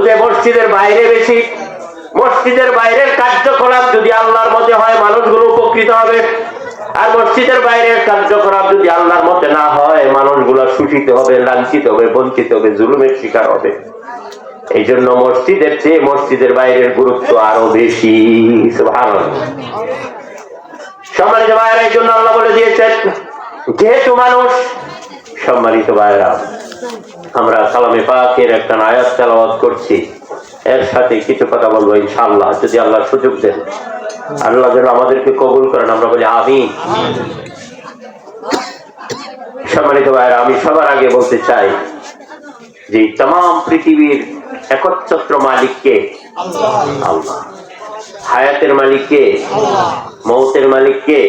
বুঝে মসজিদের বাইরে বেশি। মসজিদের বাইরের কার্যকলাপ যদি আল্লাহর মতে হয় মানুষগুলো উপকৃত হবে, আর মসজিদের বাইরের কার্যকলাপ যদি আল্লাহর মতে না হয় মানুষগুলো শোষিত হবে, লাঞ্ছিত হবে, বঞ্চিত হবে, জুলুমের শিকার হবে। এই জন্য মসজিদের চেয়ে মসজিদের বাইরের গুরুত্ব আরো বেশি। সুবহানাল্লাহ। সম্মানিত ভাইয়েরা, এই জন্য আল্লাহ বলে দিয়েছেন যেহেতু মানুষ, সম্মানিত ভাইয়েরা, আমরা কালামে পাকের একটা আয়াত তেলাওয়াত করছি, এর সাথে কিছু কথা বলবো ইনশাআল্লাহ, যদি আল্লাহ সুযোগ দেন। আল্লাহ যেন আমাদেরকে কবুল করেন, আমরা বলি আমিন। সম্মানিত ভাইয়েরা, আমি সবার আগে বলতে চাই যে तमाम পৃথিবীর একচ্ছত্র মালিক কে? আল্লাহ। হায়াতের মালিক কে? মৌতের মালিক কে?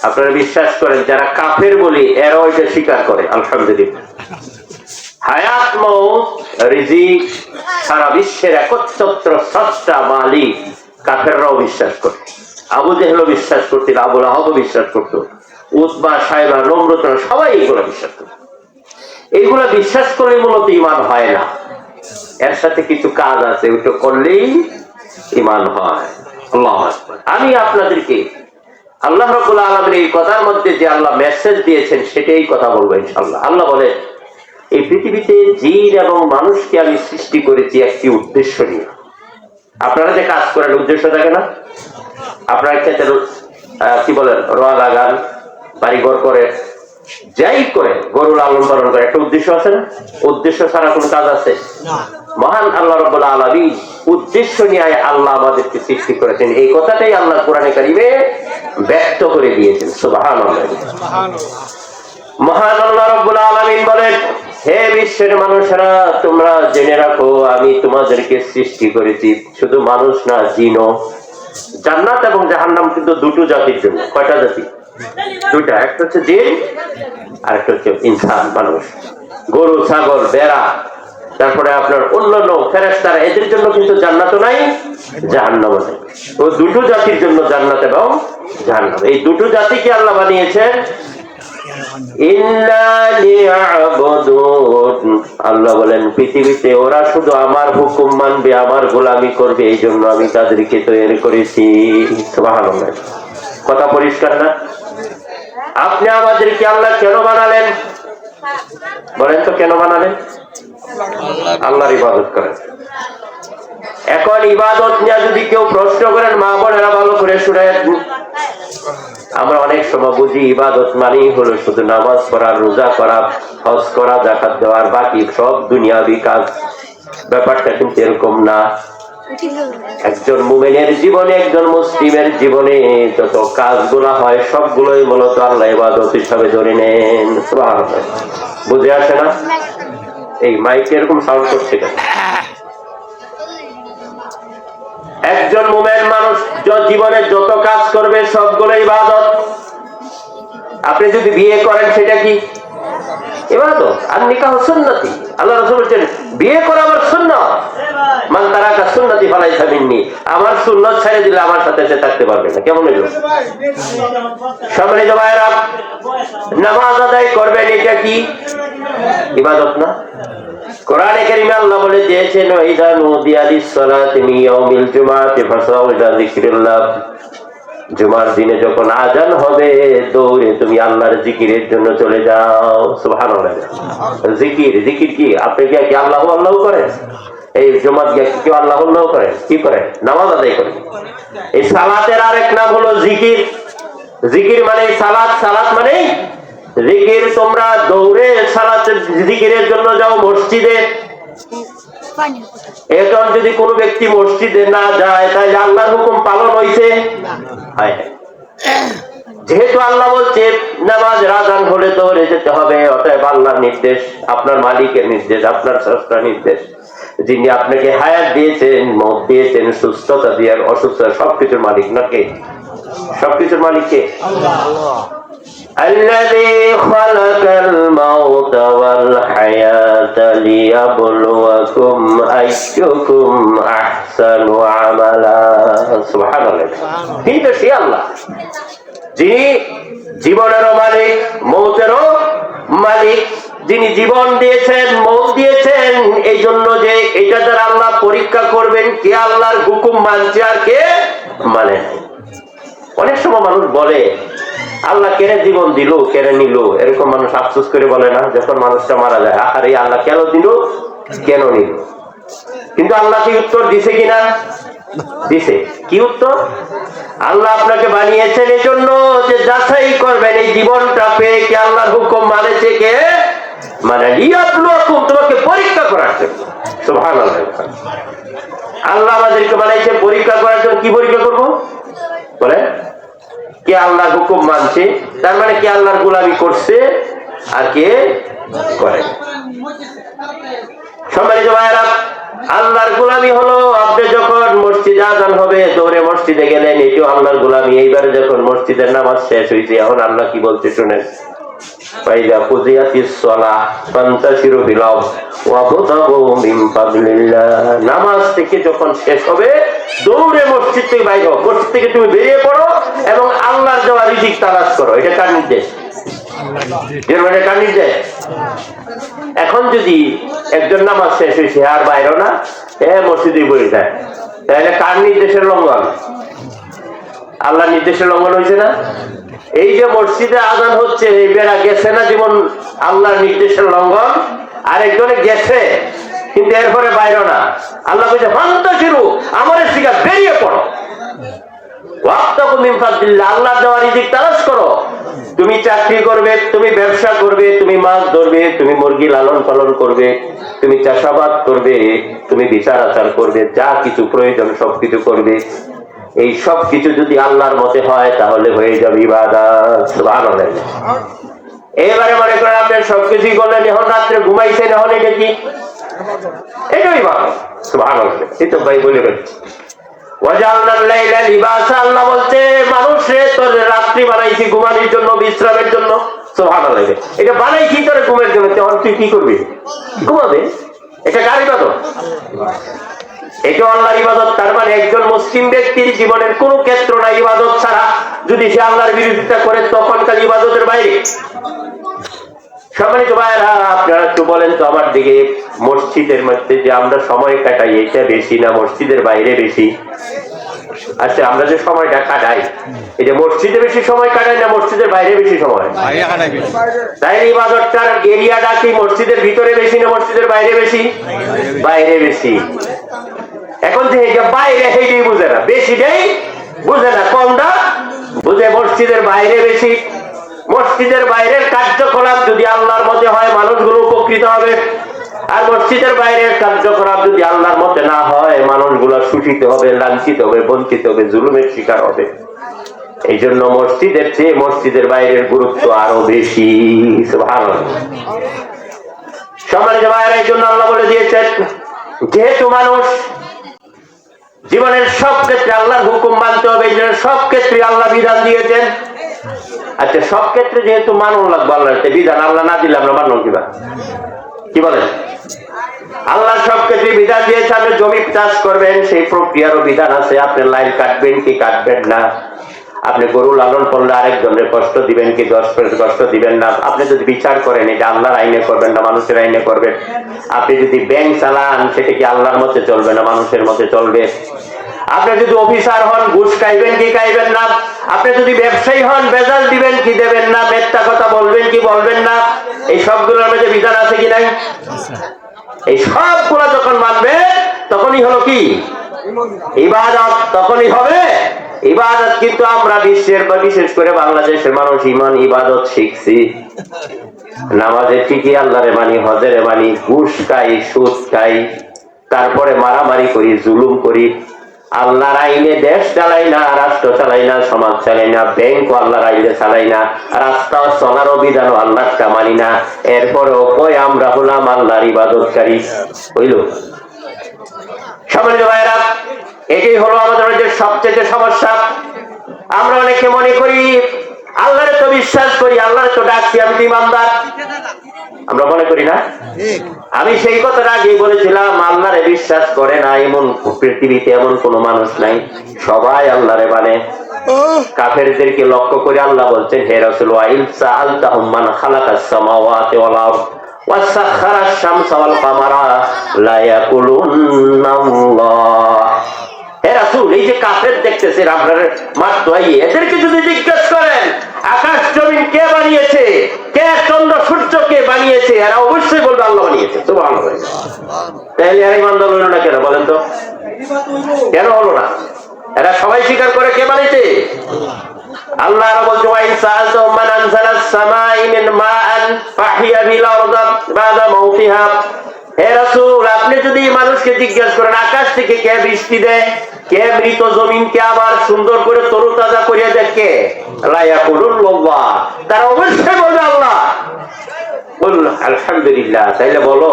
আপনারা বিশ্বাস করেন? যারা কাফের বলি এরাও এটা স্বীকার করে। আলহামদুলিল্লাহ। হায়াত, মৌত, রিজিক সারা বিশ্বের একচ্ছত্র স্রষ্টা মালিক কাফেররাও বিশ্বাস করে। আবু জেহেলও বিশ্বাস করতেন, আবু লাহাবও বিশ্বাস করত, উতবা, সাইবা, নমরুদ সবাই এইগুলো বিশ্বাস করত। এইগুলা বিশ্বাস করলে মূলত ঈমান হয় না, এর সাথে কিছু কাজ আছে, ওটা করলেই ঈমান হয়। আল্লাহু আকবার। আমি আপনাদেরকে আল্লাহ রাব্বুল আলামিন এই কথার মধ্যে যে আল্লাহ মেসেজ দিয়েছেন সেটাই কথা বলবো ইনশাআল্লাহ। আল্লাহ বলে এই পৃথিবীতে জিন এবং মানুষকে আমি সৃষ্টি করেছি একটি উদ্দেশ্য নিয়ে। আপনারা যে কাজ করেন উদ্দেশ্য থাকে না? আপনারা ক্ষেত্রে কি বলেন, রোয়া লাগান, বাড়িঘর করে, যাই করে, গরু লালন পালন করে, একটা উদ্দেশ্য আছে না? উদ্দেশ্য ছাড়া কোন কাজ আছে? মহান আল্লাহ রাব্বুল আলামিন উদ্দেশ্য নিয়ে আল্লাহ আমাদেরকে সৃষ্টি করেছেন, এই কথাটাই আল্লাহ কোরআনে কারিমে ব্যক্ত করে দিয়েছেন। সুবহানাল্লাহ। মহান আল্লাহ রাব্বুল আলামিন বলেন, হে বিশ্বের মানুষেরা, তোমরা জেনে রাখো আমি তোমাদেরকে সৃষ্টি করেছি শুধু মানুষ না, জিনও। জান্নাত এবং জাহান্নাম কিন্তু দুটো জাতির জন্য। কয়টা জাতি? দুটা। একটা হচ্ছে জিন আর একটা হচ্ছে ইনসান, মানুষ। গরু, ছাগল, বেড়া, তারপরে আপনার অন্যান্য ফেরেশতারা, এদের জন্য কিন্তু জান্নাতও নাই, জাহান্নামও নাই। ও দুটো জাতির জন্য জান্নাত এবং জাহান্নাম। এই দুটো জাতিকে আল্লাহ বানিয়েছেন আল্লাহ বলেন পৃথিবীতে ওরা শুধু আমার হুকুম মানবে, আমার গোলামি করবে, এই জন্য আমি তাদেরকে তৈরি করেছি। সুবহানাল্লাহ। কথা পরিষ্কার না? আপনি আমাদেরকে আল্লাহ কেন বানালেন? বলেন তো কেন বানালেন? আল্লাহর ইবাদত করেন। এখন ইবাদত নিয়ে যদি কেউ প্রশ্ন করেন, মা বোনেরা ভালো করে শুনেন। আমরা অনেক সময় বুঝি ইবাদত মানেই হলো শুধু নামাজ পড়া, রোজা করা, হজ করা, যাকাত দেওয়ার, বাকি সব দুনিয়াবি কাজ। ব্যাপারটা কিন্তু এরকম না। একজন মুমিনের জীবনে, একজন মুসলিমের জীবনে যত কাজগুলো হয় সবগুলোই মূলত আল্লাহ ইবাদত হিসাবে ধরে নেন। সুবহানাল্লাহ। বুঝে আসে না? এই মাইক এরকম সাউন্ড করছে কেন? একজন মুমিন মানুষ জীবনে যত কাজ করবে সবগুলো ইবাদত। আপনি যদি বিয়ে করেন সেটা কি ইবাদত? আর নিকাহ সুন্নতি। আল্লাহ রাসূল বলেছেন বিয়ে করা আমার সুন্নাত, মান তারাকা সুন্নতি ফালাইসা মিন্নি। আমার সুন্নাত ছেড়ে দিলে আমার সাথে সে থাকতে পারবে না। কেমন হলো? সম্মানিত ভাইরা, নামাজ আদায় করবেন, এটা কি ইবাদত না? কোরআনে কারিমে আল্লাহ বলে দিয়েছেন ওয়াইদা নুদিয়া লিস-সালাতি মিন ইয়াউমিল জুমআতি ফাসাউ ইলা যিকরিল্লাহ। জুমার দিনে যখন আজান হবে দৌড়ে তুমি আল্লাহর জিকিরের জন্য চলে যাও। সুবহানাল্লাহ। জিকির, জিকির কি? আপনি কি আল্লাহু আল্লাহু করেন? এই জুমার গিয়ে কি আল্লাহু আল্লাহু করেন? কি করেন? নামাজ আদায় করেন। এই সালাতের আরেক নাম হলো জিকির। জিকির মানে সালাত, সালাত মানে জিকির। তোমরা দৌড়ে সালাতের জিকিরের জন্য যাও মসজিদে। এখন যদি কোন ব্যক্তি মসজিদে না যায় তাহলে আল্লাহর হুকুম পালন হইছে? যেহেতু আল্লাহ বলছে নামাজ আযান হলে দৌড়ে যেতে হবে, অতএব আল্লাহর নির্দেশ, আপনার মালিকের নির্দেশ, আপনার স্রষ্টার নির্দেশ, যিনি আপনাকে হায়াত দিয়েছেন, মত দিয়েছেন, সুস্থতা দিয়ে অসুস্থতা, সবকিছুর মালিক নাকি? সবকিছুর মালিক কে? আল্লাহ। الذي خلق الموت والحياة ليبلوكم أيكم أحسن عملا. سبحان الله. কিন্তু সে আল্লাহ যিনি জীবনেরও মালিক, মৌতেরও মালিক, যিনি জীবন দিয়েছেন, মৌত দিয়েছেন, এই জন্য যে এটা দ্বারা আল্লাহ পরীক্ষা করবেন কে আল্লাহর হুকুম মানছে আর কে মানে। অনেক সময় মানুষ বলে আল্লাহ কেন জীবন দিল, কেন নিল, এরকম মানুষ আফসোস করে বলে না যখন মানুষটা মারা যায়, আরে আল্লাহ কেন দিল, কেন নিল? কিন্তু আল্লাহ কি উত্তর দিছে কিনা? দিছে। কি উত্তর? আল্লাহ আপনাকে বানিয়েছেন এই জন্য যে যাচাই করবেন এই জীবনটা পেয়ে কি আল্লাহর হুকুম মানেছে কে মানে, তোমাকে পরীক্ষা করার জন্য। সুবহানাল্লাহ। আল্লাহ আমাদেরকে বানাইছে পরীক্ষা করার জন্য। কি পরীক্ষা করবো বলে? কে আল্লাহর হুকুম মানছে, তার মানে কে আল্লাহর গোলামি করছে আর কে করে। সম্মানিত ভাইয়েরা, আল্লাহর গোলামি হলো আপনি যখন মসজিদে আযান হবে দৌড়ে মসজিদে গেলেন, এটিও আল্লাহর গোলামি। এইবারে যখন মসজিদের নামাজ শেষ হয়েছে, এখন আল্লাহ কি বলতে শুনেন, ফাইদা কুদিয়াতিস সালাহ ফান্তাশিরু ফিল আরদ ওয়াবতাগু মিন ফাদলিল্লাহ। নামাজ থেকে যখন শেষ হবে দৌড়ে মসজিদ থেকে বাইরে হও, মসজিদ থেকে তুমি বেরিয়ে পড়ো এবং আল্লাহর দেওয়া রিজিক তালাশ করো। এটা কার নির্দেশ? কার নির্দেশ? এখন যদি একজন নামাজ শেষ হয়েছে আর বাইরে না, মসজিদে বসে যায়, তাহলে কার নির্দেশের লঙ্ঘন? আল্লাহর নির্দেশের লঙ্ঘন হয়েছে না? এই যে মসজিদে আযান হচ্ছে, এই বেড়া গেছে না জীবন আল্লাহর নির্দেশের লঙ্ঘন। আর একজনে গেছে কিন্তু এরপরে বাইরে না, আল্লাহ বলছে ফান্তাশিরু, আমাদের থেকে বেরিয়ে পড়ো, ওয়াবতাগু মিন ফাদলিল্লাহ, আল্লাহর দেওয়া রিজিক তালাশ করো। তুমি চাকরি করবে, তুমি ব্যবসা করবে, তুমি মাছ ধরবে, তুমি মুরগি লালন পালন করবে, তুমি চাষাবাদ করবে, তুমি বিচার আচার করবে, যা কিছু প্রয়োজন সবকিছু করবে। এই সব কিছু যদি আল্লাহর মতে হয় তাহলে হয়ে যাবে ইবাদত। সুবহানাল্লাহ। এবারে মনে করেন আপনি সবকিছুই করলেন, এখন রাত্রে ঘুমাইছেন, এখন এটা কি? এটাই ইবাদত। সুবহানাল্লাহ। এই তো ভাই বলে বলছি আল্লাহ বলছে মানুষে তোর রাত্রি বানাইছি ঘুমানোর জন্য, বিশ্রামের জন্য। সুবহানাল্লাহ। এটা বানাইছি তোর ঘুমের জন্য, তখন তুই কি করবি? ঘুমাবে। এটা কার ইবাদত? এটা আল্লাহর ইবাদত। তার মানে একজন মুসলিম ব্যক্তির জীবনের কোন ক্ষেত্র নাই ইবাদত ছাড়া, যদি সে আল্লাহর বিরোধিতা করে তখন তার ইবাদতের বাইরে। সম্মানিত ভাইয়েরা, আপনারা একটু বলেন তো আমার দিকে, মসজিদের মধ্যে যে আমরা সময় কাটাই এটা বেশি না মসজিদের বাইরে বেশি? আচ্ছা, আমরা যে সময়টা কাটাই এটা মসজিদে বেশি সময় কাটাই না মসজিদের বাইরে বেশি সময়? তাই ইবাদতটার এরিয়াটা কি মসজিদের ভিতরে বেশি না মসজিদের বাইরে বেশি? বাইরে বেশি। এখন যে এটা বাইরে সেইটাই বুঝে না, বেশিটাই বুঝে না, কমটা বুঝে মসজিদের বাইরে বেশি। মসজিদের বাইরের কার্যকলাপ যদি আল্লাহর মতে হয় মানুষগুলো উপকৃত হবে, আর মসজিদের বাইরের কার্যকলাপ যদি আল্লাহর মতে না হয় মানুষগুলো শোষিত হবে, লাঞ্ছিত হবে, বঞ্চিত হবে, জুলুমের শিকার হবে। এই জন্য মসজিদের চেয়ে মসজিদের বাইরের গুরুত্ব আরো বেশি। সুবহানাল্লাহ। সম্মানিত ভাইয়েরা, এই জন্য আল্লাহ বলে দিয়েছেন যেহেতু মানুষ জীবনের সব ক্ষেত্রে আল্লাহর হুকুম মানতে হবে, এই জন্য সব ক্ষেত্রে আল্লাহ বিধান দিয়েছেন। আচ্ছা, সব ক্ষেত্রে যেহেতু মানুষ লাগবে আল্লাহর বিধান, আল্লাহ না দিলে আমরা মানব কিবা? কি বলেন? আল্লাহ সব ক্ষেত্রে বিধান দিয়েছে। আপনি জমি চাষ করবেন, সেই প্রক্রিয়ারও বিধান আছে। আপনি লাইন কাটবেন কি কাটবেন না, আপনি গরু লালন করলে আরেকজনের কষ্ট দিবেন কি 10% কষ্ট দিবেন না। আপনি যদি বিচার করেন এটা আল্লাহর আইনে করবেন না মানুষের আইনে করবেন। আপনি যদি ব্যাংক চালান সেটা কি আল্লাহর মতে চলবে না মানুষের মতে চলবে। আপনি যদি অফিসার হন ঘুষ খাইবেন কি খাইবেন না। আপনি যদি ব্যবসায়ী হন ভেজাল দিবেন কি দেবেন না, মিথ্যা কথা বলবেন কি বলবেন না। এই সবগুলোর মধ্যে বিধান আছে কি নাই? এই সবগুলো যখন মানবে তখনই হলো কি ইবাদত, তখনই হবে ইবাদত। কিন্তু আমরা বিশ্বের বা বিশেষ করে বাংলাদেশের মানুষ ইমান ইবাদত শিখছি, নামাজে ঠিকই আল্লাহরে মানি, হজেরে মানি, ঘুষ খাই, সুদ খাই, তারপরে মারামারি করি, জুলুম করি, আল্লাহর আইনে দেশ চালাই না, রাষ্ট্র চালাই না, সমাজ চালাই না, ব্যাংক আল্লাহর আইনে চালাই না, রাস্তা চলার বিধানও আল্লাহটা মানি না। এরপরেও কই আমরা হলাম আল্লাহর ইবাদতকারী হইল। সম্মানিত ভাইয়েরা, এটাই হলো আমাদের সবচেয়ে সমস্যা। আমরা অনেকে মনে করি আল্লাহরে তো বিশ্বাস করি, আল্লাহরে তো ডাকছি, আমি তো ইমানদার, আমরা মনে করি না? আমি সেই কথাটা আগেই বলেছিলাম, আল্লাহরে বিশ্বাস করে না এমন পৃথিবীতে এমন কোন মানুষ নাই, সবাই আল্লাহরে মানে। কাফেরদেরকে লক্ষ্য করে আল্লাহ বলছেন, হে রাসূল ওয়াইল সাআলতাহুম মান খালাকাস সামাওয়াতি ওয়াল আরদ ওয়াসাখারা আশ-শামসা ওয়াল কামারা লা ইয়াকুলুনাল্লাহ। হে রাসূল, এই যে কাফের দেখতেছেন আপনারা মাঠ দোয়াইয়ে, এদেরকে যদি জিজ্ঞেস করেন আকাশ জমিন কে বানিয়েছে, কে চন্দ্র সূর্য কে বানিয়েছে, এরা অবশ্যই বলবে আল্লাহ বানিয়েছে। সুবহানাল্লাহ। তাহলে আর ইমানদার হলো না কেন বলেন তো? কেন হলো না? এরা সবাই স্বীকার করে কে বানিয়েছে? আল্লাহ বলছে ওয়া ইন সাআলতুম মান আনজালাস সামাই মিন মাআন ফাহিয়া বিল আরদি বাদা মাউতিহা। হে রাসূল, আপনি যদি মানুষকে জিজ্ঞেস করেন আকাশ থেকে কে বৃষ্টি দেয়, কে মৃত জমিনকে আবার সুন্দর করে তরুতাজা করে দেয়, কে? লা ইয়াকুলুল্লাহ, তারা অবশ্যই বলবে আল্লাহ। বল আলহামদুলিল্লাহ। তাইলে বলো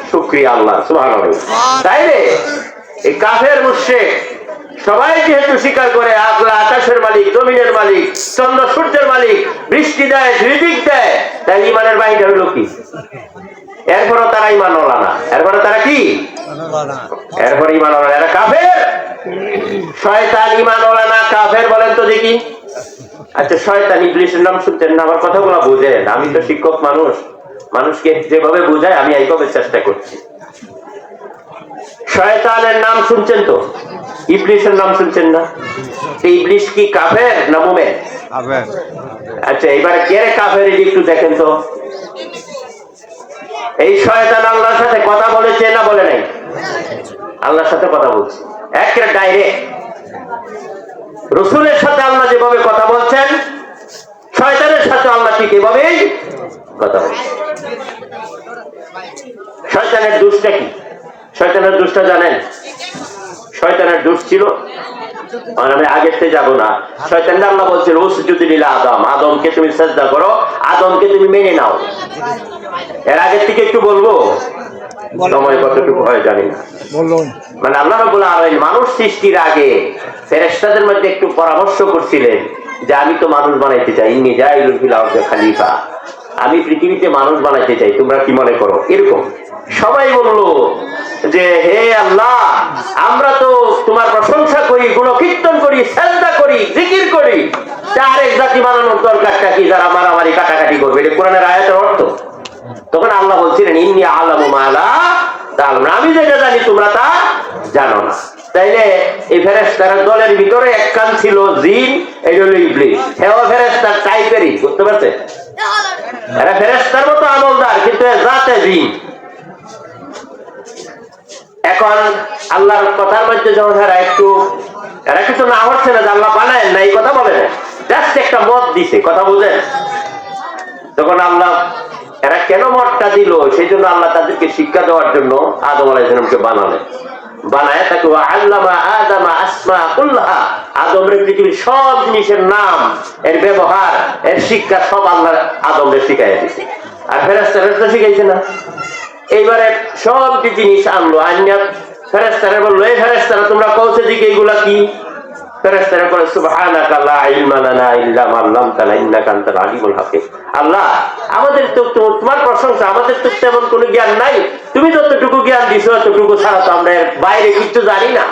শুকরিয়া আল্লাহ। সুবহানাল্লাহ। তাইলে এই কাফের মুশরিক সবাই যেহেতু স্বীকার করে আল্লাহ আকাশের মালিক, জমিনের মালিক, চন্দ্র সূর্যের মালিক, বৃষ্টি দেয়, রিজিক দেয়, তাই ইমানের বাহিরে হলো কি? এরপরও তারা ইমান ওলা না। এরপরে তারা কি? এরপর ইমান ওলা। এরা কাফের। শয়তান ইমান ওলা না, কাফের। বলেন তো দেখি। আচ্ছা, শয়তান ইবলিসের নাম শুনছেন না? আমার কথাগুলো বুঝেন। আমি তো শিক্ষক মানুষ, মানুষকে যেভাবে বুঝায় আমি এইভাবে চেষ্টা করছি। শয়তানের নাম শুনছেন তো? ইবলিসের নাম শুনছেন না? ইবলিস কি কাফের না মুমিন? আচ্ছা, এবারে কে কাফের একটু দেখেন তো। এই শয়তান আল্লাহর সাথে কথা বলেছে না বলে নাই? আল্লাহর সাথে কথা বলছে একেবারে ডাইরেক্ট। রাসূলের সাথে আল্লাহ যেভাবে কথা বলছেন, শয়তানের সাথে আল্লাহ ঠিক এভাবেই কথা বলছেন। শয়তানের দোষটা কি? শয়তানের দোষটা জানেন? শয়তানের দোষ ছিল, আমি আগেতে যাব না। শয়তানকে আল্লাহ বলছিল উসজুদু লিল আদম, আদমকে তুমি সিজদা করো, আদমকে তুমি মেনে নাও। এর আগে থেকে একটু বলবো, সময় কতটুকু হয় জানি না। মানে আল্লাহ রাব্বুল আলামিন মানুষ সৃষ্টির আগে ফেরেশতাদের মধ্যে একটু পরামর্শ করছিলেন যে আমি তো মানুষ বানাইতে চাই, ইন্নী জাইলুন ফিল আরদি খলিফা, আমি পৃথিবীতে মানুষ বানাইতে চাই, তোমরা কি মনে করো? এরকম সবাই বললো যে হে আল্লাহ, আমরা তো তোমার প্রশংসা করি, গুণকীর্তন করি, সিজদা করি, জিকির করি, আরেক জাতি বানানোর দরকারটা কি যারা মারামারি কাটাকাটি করবে? এটা কোরআনের আয়াতের অর্থ। তখন আল্লাহ বলছিলেন ইন্নী আ'লামু মা লা তা'লামুন, আমি যেটা জানি তোমরা তা জানো না। তাইলে এই ফেরেশতার দলের ভিতরে এক কান ছিল জিন, এই হলো ইবলিস। হেও ফেরেশতার টাইপেরই, বুঝতে পারছেন? এরা ফেরেশতার মতো আমলদার, কিন্তু জাতে জিন। এখন আল্লাহর কথার মধ্যে যখন এরা কিছু না হচ্ছে না যে আল্লাহ বানায় না, এই কথা বলে না, জাস্ট একটা মত দিছে, কথা বুঝেন? তখন আল্লাহ এরা কেন মতটা দিল, সেই জন্য আল্লাহ তাদেরকে শিক্ষা দেওয়ার জন্য আদম আলাইহিস সালামকে বানালেন। বানায় তাকে আল্লামা আদামা আসমা কুল্লাহা, আদমের পৃথিবীর সব জিনিসের নাম, এর ব্যবহার, এর শিক্ষা সব আল্লাহ আদমকে শিখাইয়া দিয়েছে। আর ফেরেশতারা শিখাইছে না। এইবারে সব জিনিস আনলো, আইনা ফেরেশতারা বললো এই ফেরেশতারা তোমরা কওছে দিকে এইগুলা কি? ফেরেশতারা বলে সুবহানাকা লা ইলমা লানা ইল্লা মা আল্লামতানা ইন্নাকা আনতাল আলিমুল হাকিম। আল্লাহ, আমাদের তো তোমার প্রশংসা, আমাদের তো তেমন কোনো জ্ঞান নাই, তুমি যতটুকু জ্ঞান দিছো ততটুকু ছাড়া তো আমরা বাইরে কিছু জানি না।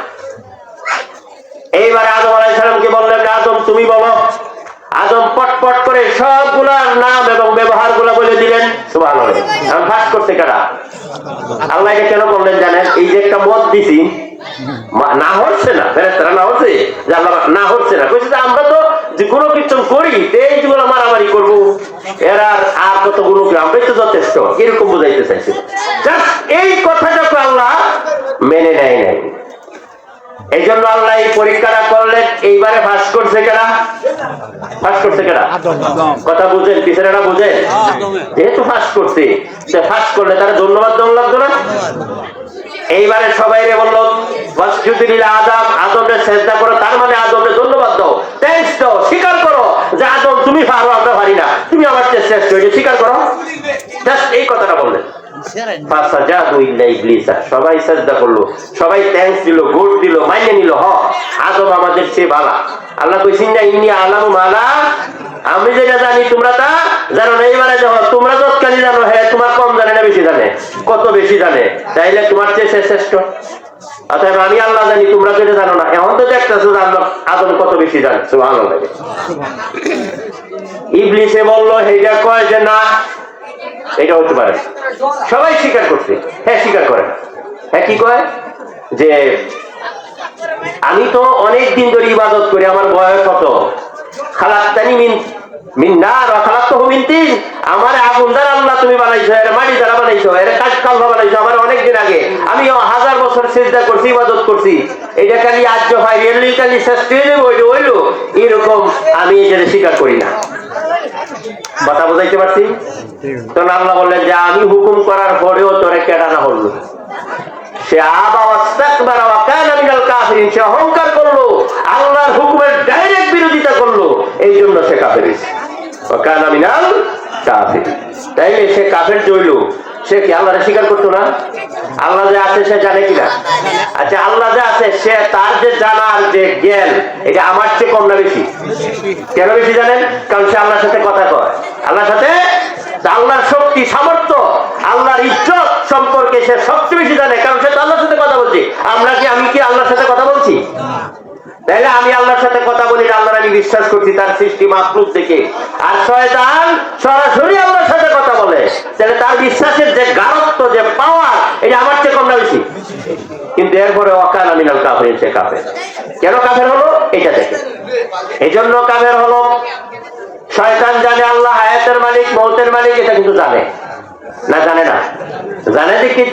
এইবার আদম আলাইহিস সালামকে বললেন আদম তুমি বলো। আদম পটপট করে সবগুলার নাম এবং ব্যবহার গুলা বলে দিলেন। সুবহানাল্লাহ। এখন ফাঁস করতে কারা? আল্লাহ এটা কেন বললেন জানেন? এই যে একটা মত দিছি, না হচ্ছে না, ফেরেশতারা না হচ্ছে যে আল্লাহ না হচ্ছে না, কইছে যে আমরা তো যে গুণ কীর্তন করি, এইগুলো মারামারি করবো, এরা আর কত গুণ, আমরাই তো যথেষ্ট, এরকম বুঝাইতে চাইছে। এই কথাটাকে আল্লাহ মেনে নেয় নাই। এই জন্য আল্লাহ এই পরীক্ষাটা করলেন। এইবারে ফাঁস করছে কেনা? ফাঁস করছে কেনা? কথা বুঝেন? পিছনেরা বুঝেন? যেহেতু ফাঁস করছে, সে ফাঁস করলে তারা ধন্যবাদ দেওয়া লাগতো না? এইবারে সবাই বললো ওয়াসজুদু লিল আদম, আদমকে সিজদা করো, তার মানে আদমকে ধন্যবাদ দাও, থ্যাঙ্কস দাও, স্বীকার করো যে আদম তুমি পারো, আমরা পারি না, তুমি আমার চেয়ে শ্রেষ্ঠ, এটা স্বীকার করো। জাস্ট এই কথাটা বললেন। ফাসাজাদু ইল্লা ইবলিস, সবাই সিজদা করলো, সবাই থ্যাঙ্কস দিল, গুড দিল, মাইনে নিল, আদম আমাদের চেয়ে ভালো। আল্লাহ কইছেন না ইন্নী আ'লামু মা লা, আমি যেটা জানি তোমরা তা জানো না। এইবারে দেখো তোমরা যতখানি জানো, হ্যাঁ তোমার কম জানে না বেশি জানে? কত বেশি জানে, তাইলে তোমার চেয়ে শ্রেষ্ঠ। অতএব আমি আল্লাহ জানি, তোমরা যেটা জানো না। এখন তো দেখতেছো আদম কত বেশি জানে। সুবহানাল্লাহ। ইবলিসে বললো, হেইটা কয় যে না, এটা হতে পারে। সবাই স্বীকার করছে, হ্যাঁ স্বীকার করে। হ্যাঁ কি কয় যে আমি তো অনেক দিন ধরে ইবাদত করি, আমার বয়স কত, খালাক্তানি মিন নার ওয়া খালাক্তাহু মিন তিন, আমার আগুন দ্বারা আল্লাহ তুমি বানাইছো, এর মাটি দ্বারা বানাইছো, এর কাঠ বানাইছো, আমার অনেক দিন আগে, আমি 1000 বছর সিজদা করছি, ইবাদত করছি, এটা খালি আজ হয় রিয়েলি খালি শেষ হয়ে যাবে হইলো এরকম আমি এটা স্বীকার করি না। কথা বুঝাইতে পারছি? তখন আল্লাহ বললেন যে আমি হুকুম করার পরেও তোরে কেডানা হলো, সে সে অহংকার করলো, আল্লাহর হুকুমের ডাইরেক্ট বিরোধিতা করলো, এই জন্য সে কাফের হয়েছে। তাইলে সে কাফের জইল, সে কি আল্লাহরে স্বীকার করতো না? আল্লাহ যে আছে সে জানে কিনা? আচ্ছা আল্লাহ যে আছে সে তার যে জানার যে জ্ঞান এটা আমার চেয়ে কম না বেশি? কেন বেশি জানেন? কারণ সে আল্লাহর সাথে কথা কয়, আল্লাহর সাথে আল্লাহর শক্তি সামর্থ্য আল্লাহর ইজ্জত সম্পর্কে সে সবচেয়ে বেশি জানে, কারণ সে তো আল্লাহর সাথে কথা বলছে। আমি কি আল্লাহর সাথে কথা বলছি? তাইলে আমি আল্লাহর সাথে কথা বলি, আল্লাহর আমি বিশ্বাস করছি তার সৃষ্টি মাখলুক থেকে। আর শয়তান সরাসরি আল্লাহর সাথে কথা বলে, তাহলে তার বিশ্বাসের যে গাঢ়ত্ব যে পাওয়ার এটা আমার চেয়ে কম না বেশি? কিন্তু এরপরে ওয়াকান মিনাল কাফিরিন, সে কাফের। কেন কাফের হলো এটা দেখে, এই জন্য কাফের হলো। শয়তান জানে আল্লাহ হায়াতের মালিক মৌতের মালিক, এটা কিন্তু জানে না? জানে না? জানে দেখি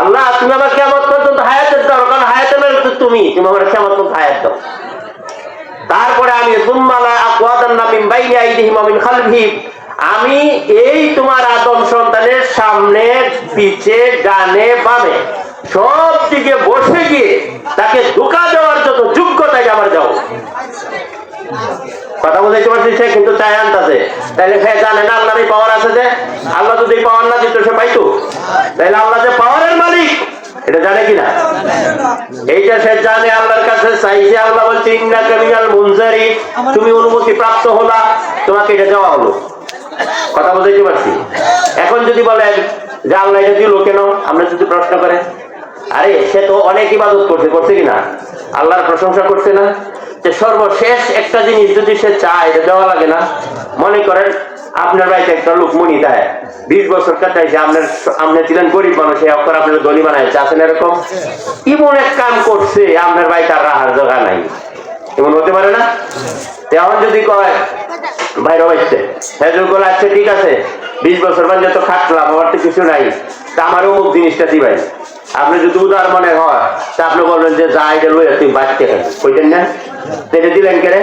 আল্লাহ তুমি আমার কিয়ামত পর্যন্ত হায়াতের দাও, কারণ হায়াতের মালিক তো তুমি আমার কিয়ামত পর্যন্ত হায়াত দাও। তারপরে আমি আমি এই তোমার আদম সন্তানের সামনে পিছে ডানে বামে সব দিকে বসে গিয়ে তাকে ধোঁকা দেওয়ার যত যোগ্যতা আমার যাও। কথা বুঝাইতে পারছি? সে কিন্তু চায় আনতেছে, তাইলে সে জানে না আল্লাহর পাওয়ার আছে, যে আল্লাহ যদি পাওয়ার না দিত সে পাইতো? তাইলে আল্লাহ যে পাওয়ারের মালিক এটা জানে কিনা? এইটা সে জানে, আল্লাহর কাছে চাইছে। আল্লাহ বলছে ইন্নাকা মিনাল মুনজারিন, তুমি অনুমতি প্রাপ্ত হলা, তোমাকে এটা দেওয়া হলো। কথা বুঝাইতে পারছি? এখন যদি বলেন যে আল্লাহ এটা দিল কেন, আমরা যদি প্রশ্ন করে, আরে সে তো অনেক ইবাদত করছে কিনা, আল্লাহর প্রশংসা করছে না, যে সর্বশেষ একটা জিনিস যদি সে চায় এটা দেওয়া লাগে না? মনে করেন আপনার বাড়িতে একটা লোক মনি দেয়, 20 বছর কাটাইছে, আপনি ছিলেন গরিব মানুষ, আপনার ধনী বানাইছে, আছেন এরকম, এমন এক কাম করছে আপনার বাড়িতে আর রাহার জায়গা নাই, এমন হতে পারে না? এখন যদি কয় বাইরে হচ্ছে, হ্যাঁ বলে আচ্ছা ঠিক আছে 20 বছর মানে যত খাটলাম, আমার তো কিছু নাই, তা আমার অমুক জিনিসটা দিবাই। আপনি যদি উদার মনে হয় তা আপনি বলবেন যে যা এটা লইয়া তুমি বাঁচতে কইতেন না, এটা দিলেন কেন?